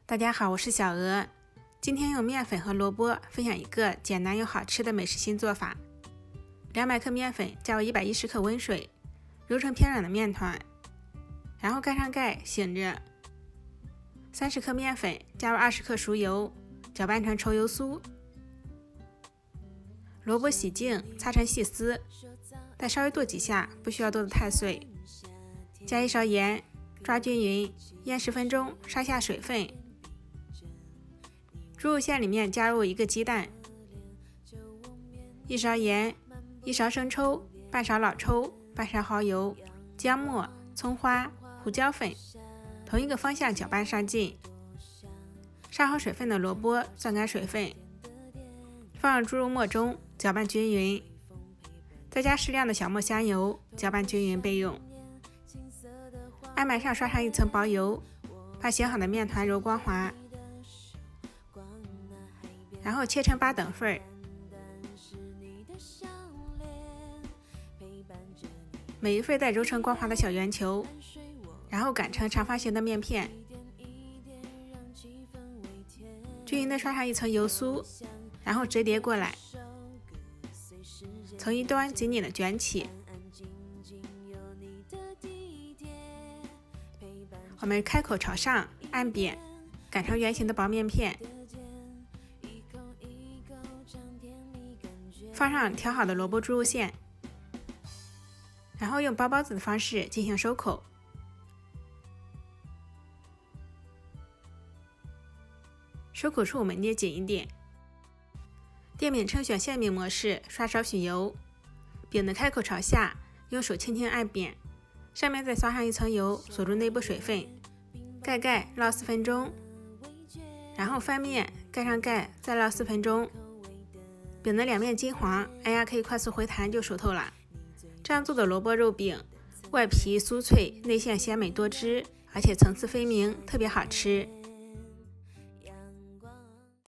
大家好，我是小鹅。今天用面粉和萝卜分享一个简单又好吃的美食新做法。200克面粉加入110克温水，揉成偏软的面团，然后盖上盖醒着。30克面粉加入20克熟油，搅拌成稠油酥。萝卜洗净，擦成细丝，再稍微剁几下，不需要剁得太碎。加1勺盐，抓均匀，腌10分钟，杀下水分。猪肉馅里面加入1个鸡蛋，1勺盐，1勺生抽，半勺老抽，半勺蚝油，姜末、葱花、胡椒粉，同一个方向搅拌上劲。杀好水分的萝卜攥干水分，放入猪肉末中，搅拌均匀，再加适量的小磨香油，搅拌均匀备用。案板上刷上一层薄油，把醒好的面团揉光滑，然后切成8等份，每一份再揉成光滑的小圆球，然后擀成长方形的面片，均匀的刷上一层油酥，然后折叠过来，从一端紧紧的卷起。我们开口朝上按扁，擀成圆形的薄面片，放上调好的萝卜猪肉馅，然后用包包子的方式进行收口。收口处我们捏紧一点。电饼称选馅饼模式，刷少许油，饼的开口朝下，用手轻轻按扁，上面再刷上一层油，锁住内部水分，盖盖烙4分钟，然后翻面盖上盖，再烙4分钟。饼的两面金黄，按压可以快速回弹就熟透了。这样做的萝卜肉饼，外皮酥脆，内馅鲜美多汁，而且层次分明，特别好吃。